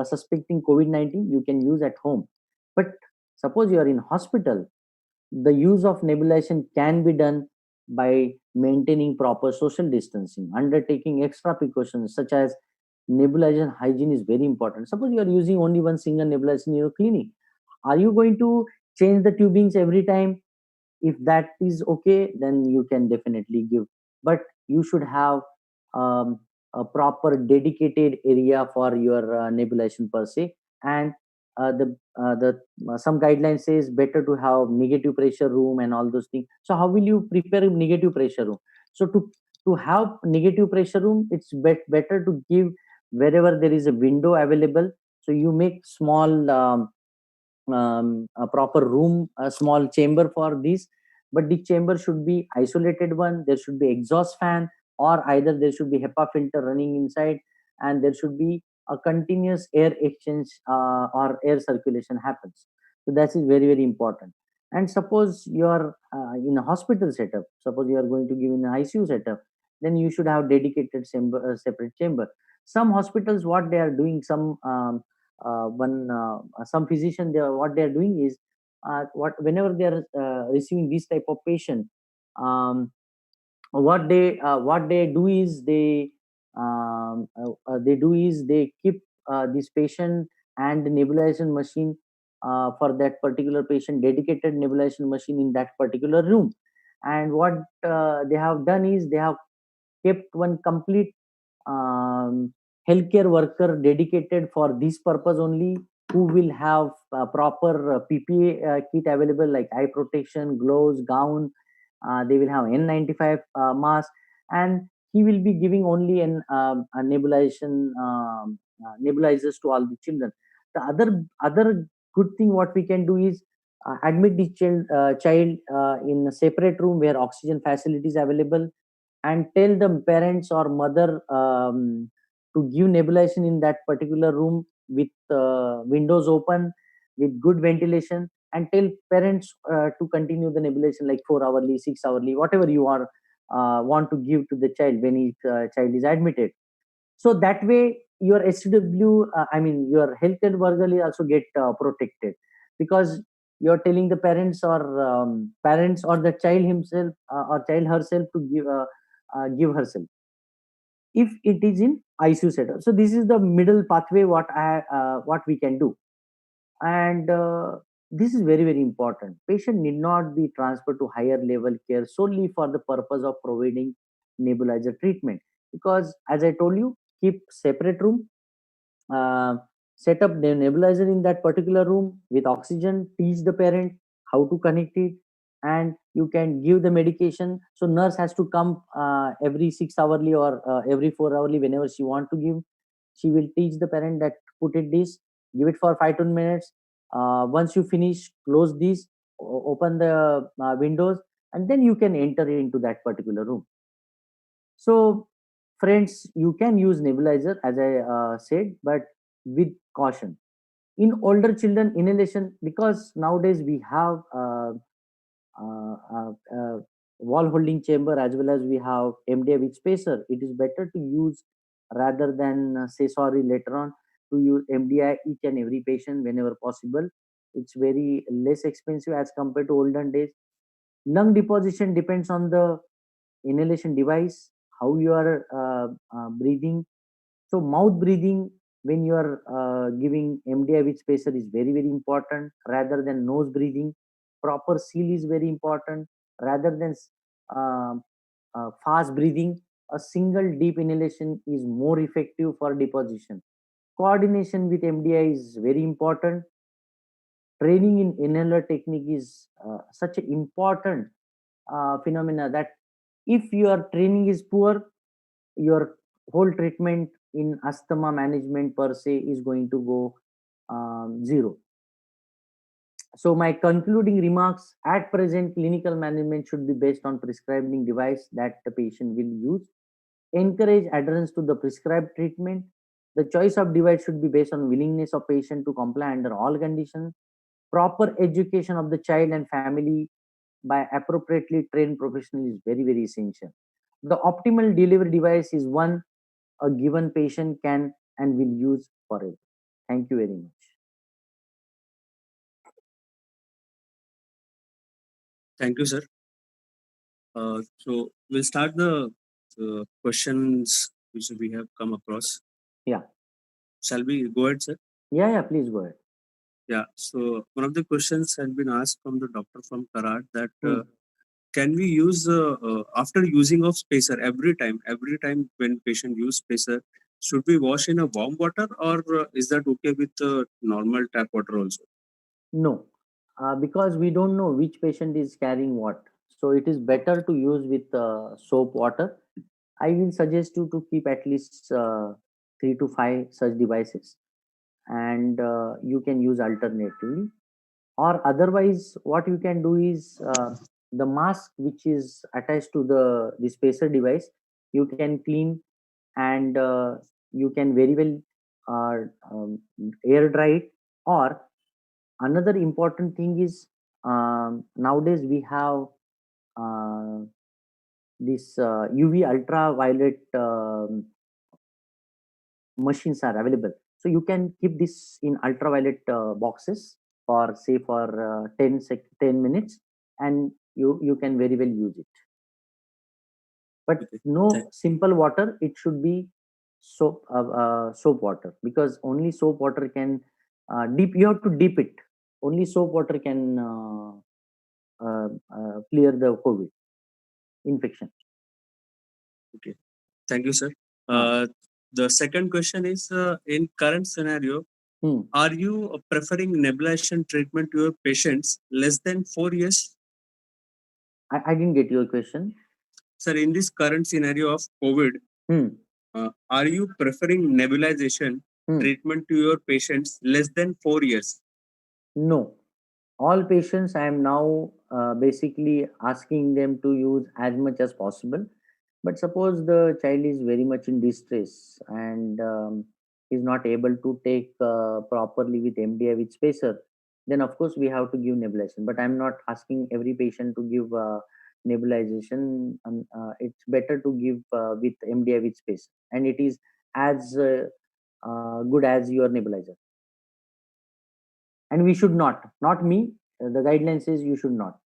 suspecting COVID-19, you can use at home. But suppose you are in hospital, the use of nebulization can be done by maintaining proper social distancing, undertaking extra precautions such as nebulization hygiene is very important. Suppose you are using only one single nebulizer in your clinic, are you going to change the tubings every time? If that is okay, then you can definitely give, but you should have um, a proper dedicated area for your nebulization per se. And the some guidelines says better to have negative pressure room and all those things. So how will you prepare a negative pressure room? So to have negative pressure room, it's better to give wherever there is a window available. So you make small a proper room, a small chamber for this, but the chamber should be isolated one. There should be exhaust fan, or either there should be HEPA filter running inside, and there should be a continuous air exchange or air circulation happens. So that is very very important. And suppose you are in a hospital setup, suppose you are going to give in an ICU setup, then you should have dedicated chamber, separate chamber. Some hospitals, what they are doing, one some physician, they are, what they are doing is what whenever they are receiving this type of patient, um, what they do is they keep this patient and the nebulization machine for that particular patient, dedicated nebulization machine in that particular room. And what they have done is they have kept one complete healthcare worker dedicated for this purpose only, who will have proper PPA kit available like eye protection, gloves, gown. They will have N95 mask, and he will be giving only a nebulization nebulizers to all the children. The other good thing what we can do is admit the child in a separate room where oxygen facilities available, and tell the parents or mother to give nebulization in that particular room with windows open, with good ventilation, and tell parents to continue the nebulization like 4 hourly, 6 hourly, whatever you are want to give to the child when his child is admitted. So that way your SW, I mean your healthcare worker will also get protected, because you're telling the parents or the child himself or child herself to give herself if it is in ICU setup. So this is the middle pathway what we can do. And this is very very important. Patient need not be transferred to higher level care solely for the purpose of providing nebulizer treatment, because as I told you, keep separate room, uh, set up the nebulizer in that particular room with oxygen, teach the parent how to connect it, and you can give the medication. So nurse has to come every 6 hourly or every 4 hourly whenever she want to give. She will teach the parent that put it this, give it for 5 to 10 minutes. Once you finish, close this, open the windows, and then you can enter into that particular room. So, friends, you can use nebulizer as I said, but with caution. In older children, inhalation, because nowadays we have wall holding chamber, as well as we have MDI with spacer, it is better to use rather than say sorry later on, to use MDI each and every patient whenever possible. It's very less expensive as compared to olden days. Lung deposition depends on the inhalation device, how you are breathing. So mouth breathing when you are giving MDI with spacer is very very important rather than nose breathing. Proper seal is very important rather than uh, fast breathing. A single deep inhalation is more effective for deposition. Coordination with MDI is very important. Training in inhaler technique is such an important phenomena that if your training is poor, your whole treatment in asthma management per se is going to go zero. So my concluding remarks: at present, clinical management should be based on prescribing device that the patient will use. Encourage adherence to the prescribed treatment. The choice of device should be based on willingness of patient to comply under all conditions. Proper education of the child and family by appropriately trained professional is very very essential. The optimal delivery device is one a given patient can and will use forever. Thank you very much. Thank you, sir. So we'll start the questions which we have come across. Yeah. Shall we go ahead, sir? Yeah, please go ahead. Yeah. So one of the questions has been asked from the doctor from Karad that can we use after using of spacer every time when patient use spacer, should we wash in a warm water, or is that okay with normal tap water also? No, because we don't know which patient is carrying what. So it is better to use with soap water. I will suggest you to keep at least 3 to 5 such devices, and you can use alternatively. Or otherwise, what you can do is the mask which is attached to the spacer device, you can clean, and you can very well air dry it. Or another important thing is, nowadays we have uh, this UV ultraviolet machines are available. So you can keep this in ultraviolet boxes for say for 10 minutes, and you can very well use it. But Okay. no simple water, it should be soap water, because only soap water can dip. You have to dip it. Only soap water can clear the COVID infection. Okay. Thank you, sir. Uh, The second question is in current scenario, are you preferring nebulization treatment to your patients less than 4 years? I didn't get your question. Sir, in this current scenario of COVID, are you preferring nebulization treatment to your patients less than 4 years? No. All patients, I am now basically asking them to use as much as possible. But suppose the child is very much in distress and is not able to take properly with MDI with spacer, then of course we have to give nebulization. But I'm not asking every patient to give nebulization. It's better to give with MDI with spacer, and it is as good as your nebulizer. And we should not me. The guideline says you should not.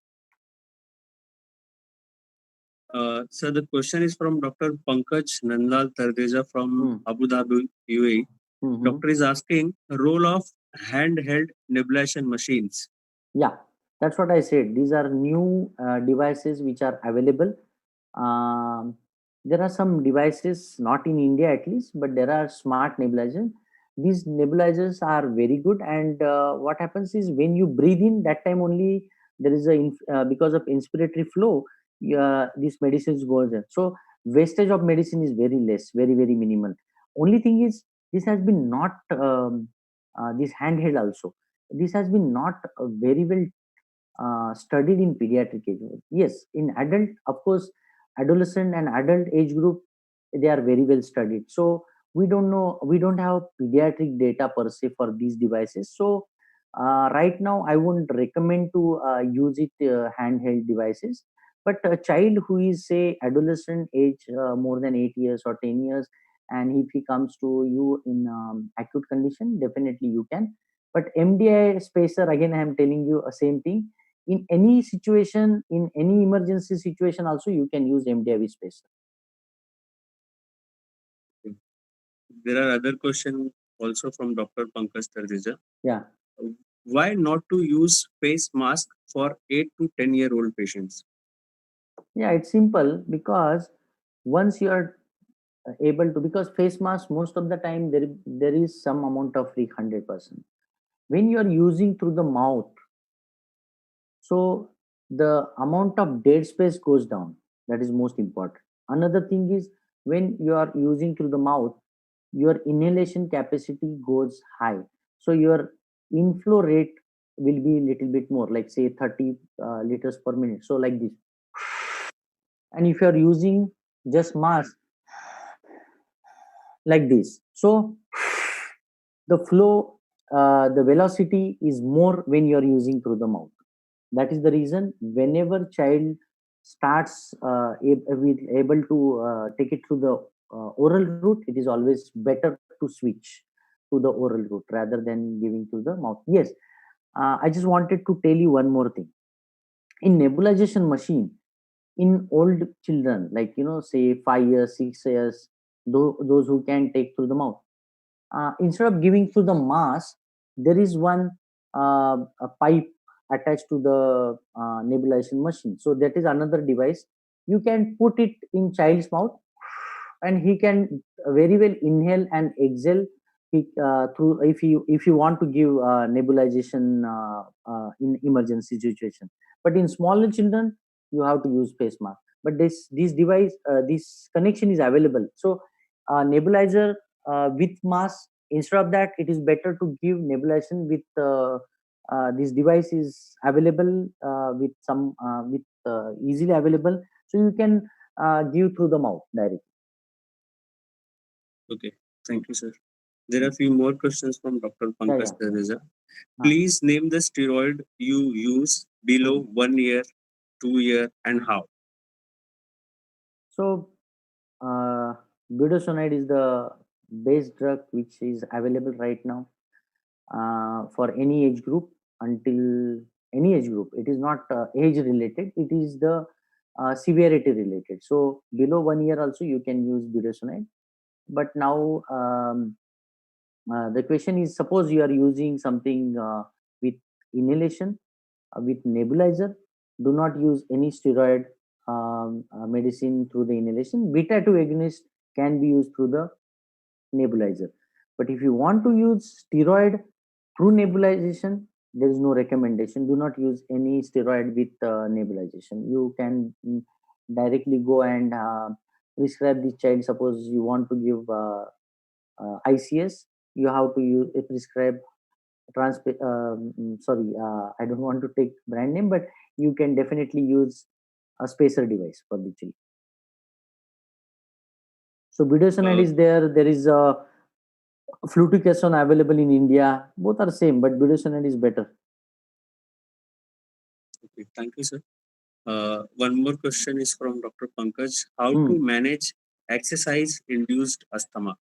So the question is from Dr. Pankaj Nandlal Tardeja from Abu Dhabi, UAE. Doctor is asking role of handheld nebulization machines. Yeah, that's what I said. These are new devices which are available. There are some devices, not in India at least, but there are smart nebulizers. These nebulizers are very good, and what happens is when you breathe in, that time only there is because of inspiratory flow, these medicines goes in. So wastage of medicine is very less, very very minimal. Only thing is this has been not this handheld also. This has been not very well studied in pediatric age. Yes, in adult, of course, adolescent and adult age group, they are very well studied. So we don't know, we don't have pediatric data per se for these devices. So right now, I wouldn't recommend to use it handheld devices. But a child who is, say, adolescent age, more than 8 years or 10 years, and if he comes to you in acute condition, definitely you can. But MDI spacer, again, I am telling you a same thing. In any situation, in any emergency situation, also you can use MDI spacer. There are other questions also from Dr. Pankaj Tardeja. Yeah. Why not to use face mask for 8 to 10-year-old patients? Yeah, it's simple because once you are able to, because face mask most of the time there is some amount of leak 100%. When you are using through the mouth, so the amount of dead space goes down. That is most important. Another thing is when you are using through the mouth, your inhalation capacity goes high. So your inflow rate will be a little bit more, like say 30 liters per minute. So like this. And if you are using just mask like this, so the flow, the velocity is more when you are using through the mouth. That is the reason whenever child starts able to take it through the oral route, it is always better to switch to the oral route rather than giving to the mouth. Yes, I just wanted to tell you one more thing. In nebulization machine, in old children, like say 5 years, 6 years, those who can take through the mouth, instead of giving through the mask, there is one a pipe attached to the nebulization machine. So that is another device. You can put it in child's mouth, and he can very well inhale and exhale. Through, if you want to give nebulization in emergency situation. But in smaller children, you have to use face mask. But this device, this connection is available. So nebulizer with mask, instead of that, it is better to give nebulization with this device is available with some with easily available, so you can give through the mouth directly. Okay, thank you, sir. There are a few more questions from Dr. Pankaj Yeah. Tardeja. Please name the steroid you use below 1 year, 2 year, and how. So budesonide is the best drug which is available right now for any age group, until any age group. It is not age related, it is the severity related. So below 1 year also you can use budesonide. But now the question is, suppose you are using something with inhalation, with nebulizer, do not use any steroid medicine through the inhalation. Beta 2 agonist can be used through the nebulizer. But if you want to use steroid through nebulization, there is no recommendation. Do not use any steroid with nebulization. You can directly go and prescribe the child. Suppose you want to give ICS, you have to use prescribe sorry, I don't want to take brand name, but you can definitely use a spacer device for the child. So budesonide is there. There is a fluticasone available in India. Both are same, but budesonide is better. Okay, thank you, sir. One more question is from Dr. Pankaj. How to manage exercise-induced asthma?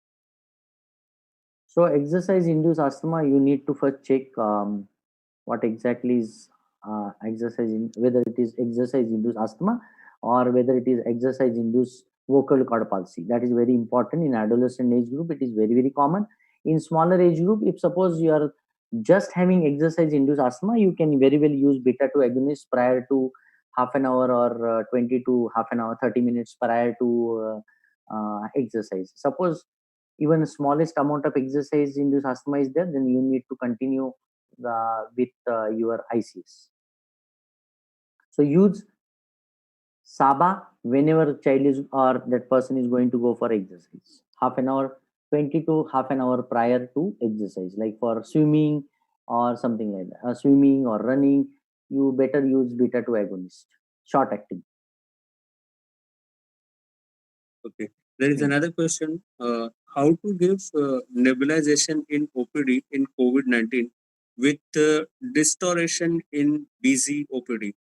So exercise-induced asthma, you need to first check what exactly is whether it is exercise-induced asthma or whether it is exercise-induced vocal cord palsy. That is very important in adolescent age group. It is very, very common. In smaller age group, if suppose you are just having exercise-induced asthma, you can very well use beta 2 agonist prior to half an hour or 20 to half an hour, 30 minutes prior to exercise. Suppose even the smallest amount of exercise induced asthma is there, then you need to continue with your ICS. So use SABA whenever child is or that person is going to go for exercise. Half an hour, 20 to half an hour prior to exercise, like for swimming or something like that. Swimming or running, you better use beta 2 agonist, short acting. Okay. There is another question. How to give nebulization in OPD in COVID-19 with distortion in busy OPD?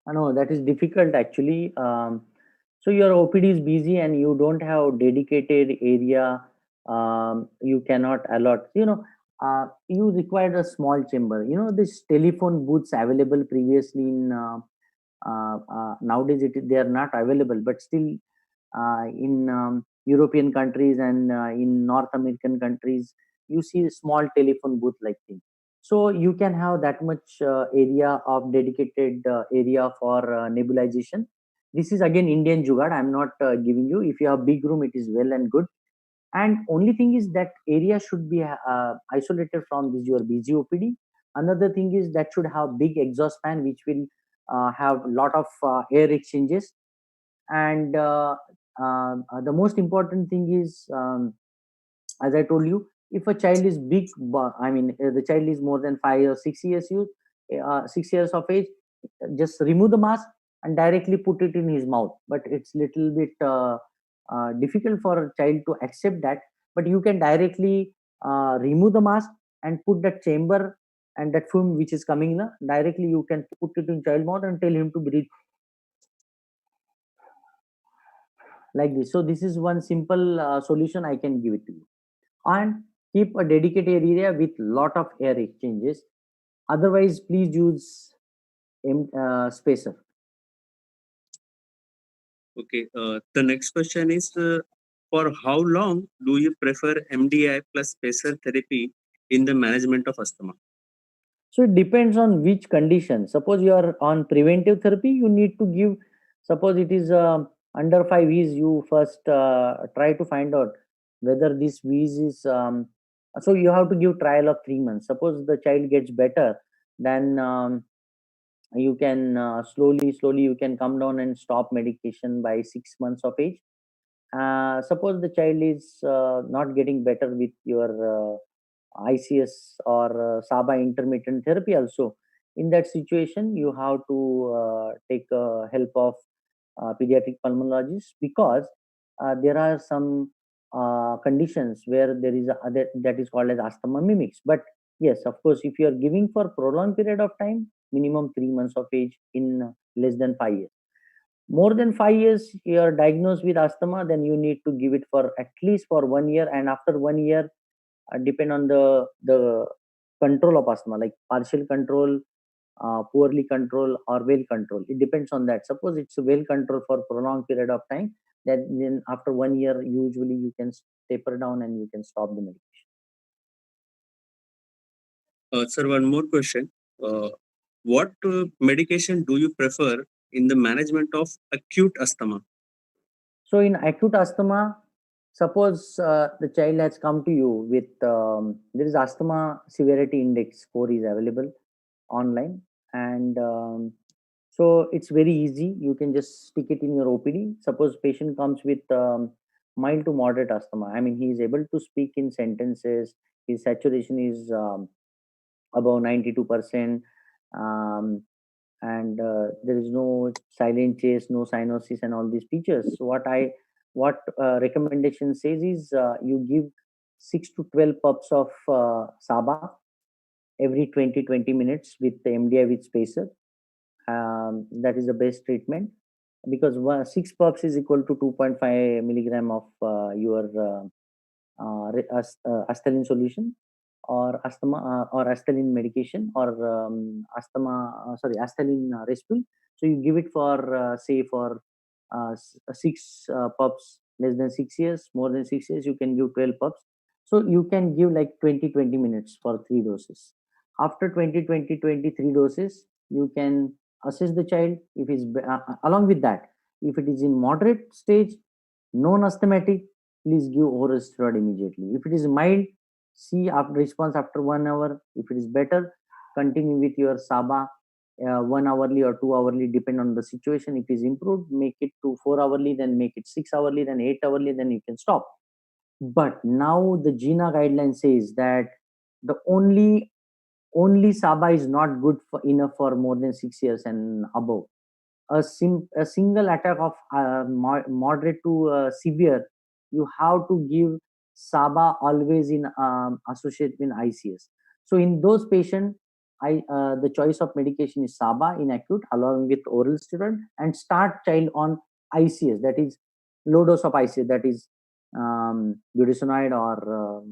No, that is difficult actually. So your OPD is busy and you don't have dedicated area. You cannot allot. You require a small chamber. This telephone booths available previously in nowadays they are not available, but still in European countries and in North American countries, you see a small telephone booth like thing. So you can have that much area of dedicated area for nebulization. This is again Indian jugaad. I'm not giving you. If you have big room, it is well and good. And only thing is that area should be isolated from this your busy OPD. Another thing is that should have big exhaust fan, which will have lot of air exchanges. And the most important thing is, as I told you, if a child is big, I mean the child is more than 5 or 6 years youth, 6 years of age, just remove the mask and directly put it in his mouth. But it's little bit difficult for a child to accept that. But you can directly remove the mask and put that chamber and that film which is coming na, directly you can put it in child mouth and tell him to breathe like this. So this is one simple solution I can give it to you. And keep a dedicated area with lot of air exchanges. Otherwise, please use spacer. Okay. The next question is, for how long do you prefer MDI plus spacer therapy in the management of asthma? So it depends on which condition. Suppose you are on preventive therapy, you need to give. Suppose it is under 5 V's, you first try to find out whether this V's is. So you have to give trial of 3 months. Suppose the child gets better, then you can slowly you can come down and stop medication by 6 months of age. Suppose the child is not getting better with your ICS or SABA intermittent therapy also. In that situation, you have to take help of pediatric pulmonologist, because there are some conditions where there is that is called as asthma mimics. But yes, of course, if you are giving for prolonged period of time, minimum 3 months of age in less than 5 years. More than 5 years, you are diagnosed with asthma, then you need to give it for at least for 1 year, and after 1 year, depend on the control of asthma, like partial control, poorly control, or well control. It depends on that. Suppose it's a well control for prolonged period of time, then after 1 year, usually you can taper down and you can stop the medication. Sir, one more question. What medication do you prefer in the management of acute asthma? So in acute asthma, suppose the child has come to you with there is asthma severity index score is available online. And so it's very easy. You can just stick it in your OPD. Suppose patient comes with mild to moderate asthma. I mean, he is able to speak in sentences. His saturation is above 92%. Um, and there is no silent chase, no cyanosis, and all these features. So what recommendation says is, you give 6 to 12 puffs of SABA every 20 minutes with the MDI with spacer. That is the best treatment, because 6 puffs is equal to 2.5 milligram of your Astellin solution, or asthma or Astellin medication, or Astellin Respil. So you give it for say for 6 puffs, less than 6 years, more than 6 years, you can give 12 puffs. So you can give like 20 minutes for 3 doses. After 23 doses, you can assess the child. If is along with that, if it is in moderate stage, non-asthmatic, please give oral steroid immediately. If it is mild, see after response after 1 hour. If it is better, continue with your SABA 1 hourly or 2 hourly, depend on the situation. If it is improved, make it to 4 hourly, then make it 6 hourly, then 8 hourly, then you can stop. But now the GINA guideline says that the only SABA is not good for enough for more than 6 years and above. A single attack of moderate to severe, you have to give SABA always in associate with ICS. So in those patients, the choice of medication is SABA in acute along with oral steroid, and start child on ICS, that is low dose of ICS, that is budesonide or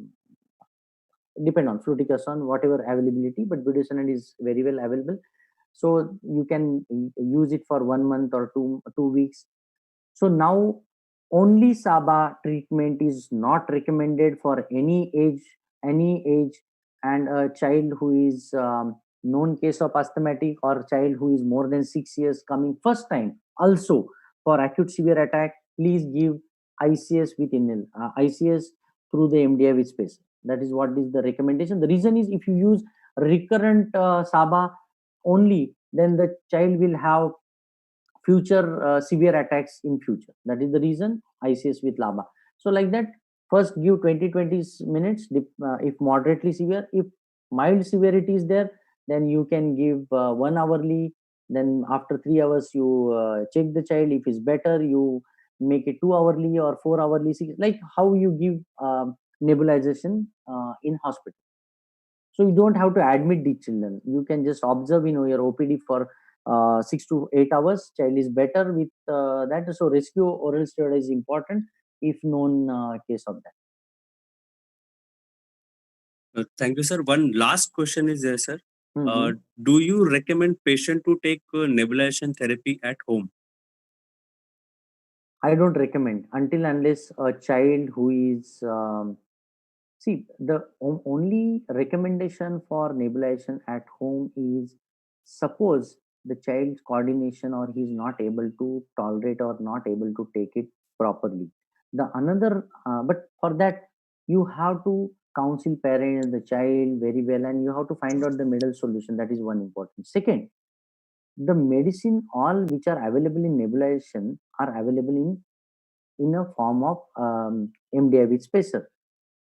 depend on fluticasone, whatever availability, but budesonide is very well available. So you can use it for 1 month or 2 weeks. So now only SABA treatment is not recommended for any age, and a child who is known case of asthmatic, or child who is more than 6 years coming first time. Also for acute severe attack, please give ICS with ICS through the MDI with space. That is what is the recommendation. The reason is, if you use recurrent SABA only, then the child will have future severe attacks in future. That is the reason ICS with LABA. So like that, first give 20 minutes if moderately severe. If mild severity is there, then you can give 1 hourly. Then after 3 hours, you check the child. If it's better, you make it 2 hourly or 4 hourly, like how you give nebulization in hospital. So you don't have to admit the children. You can just observe your OPD for 6 to 8 hours. Child is better with that. So rescue oral steroid is important if known case of that. Thank you, sir. One last question is there, sir. Mhm. Do you recommend patient to take nebulization therapy at home? I don't recommend until unless a child who is see, the only recommendation for nebulization at home is, suppose the child's coordination, or he's not able to tolerate or not able to take it properly. The another, but for that you have to counsel parent and the child very well, and you have to find out the middle solution. That is one important. Second, the medicine all which are available in nebulization are available in a form of MDI with spacer.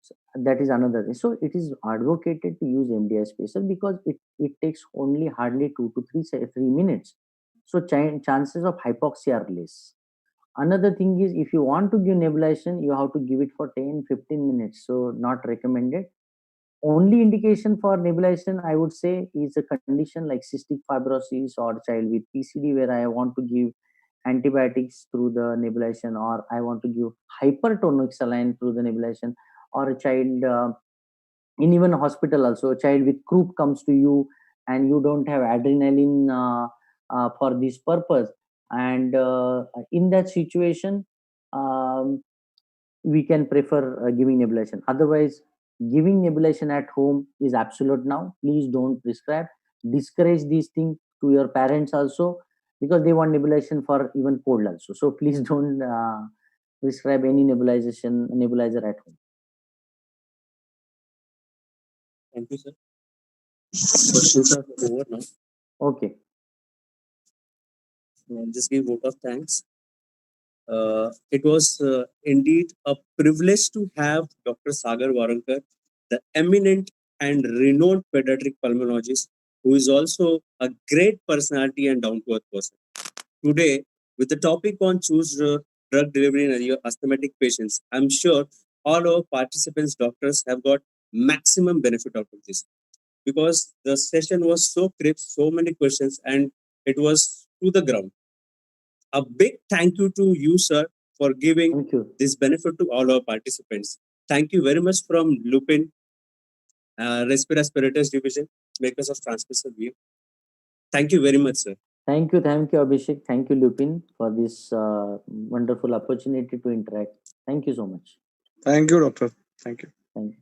So that is another thing. So it is advocated to use MDI spacer because it takes only hardly 2 to 3 minutes. So chances of hypoxia are less. Another thing is, if you want to give nebulization, you have to give it for 10-15 minutes. So not recommended. Only indication for nebulization, I would say, is a condition like cystic fibrosis or child with PCD, where I want to give antibiotics through the nebulization, or I want to give hypertonic saline through the nebulization, or a child in even hospital also, a child with croup comes to you and you don't have adrenaline for this purpose, and in that situation, um, we can prefer giving nebulization. Otherwise, giving nebulization at home is absolute now. Please don't prescribe. Discourage these things to your parents also, because they want nebulization for even cold also. So please don't prescribe any nebulizer at home. Thank you, sir. Questions are over now. Okay. Just give vote of thanks. It was indeed a privilege to have Dr. Sagar Warankar, the eminent and renowned pediatric pulmonologist, who is also a great personality and down-to-earth person. Today, with the topic on choose drug delivery in your asthmatic patients, I'm sure all our participants, doctors, have got maximum benefit out of this, because the session was so crisp, so many questions, and it was to the ground. A big thank you to you, sir, for giving Thank you. this benefit to all our participants. Thank you very much from Lupin, Respirators Division, makers of transmission view. Thank you very much, sir. Thank you, Abhishek. Thank you, Lupin, for this wonderful opportunity to interact. Thank you so much. Thank you, doctor. Thank you. Thank you.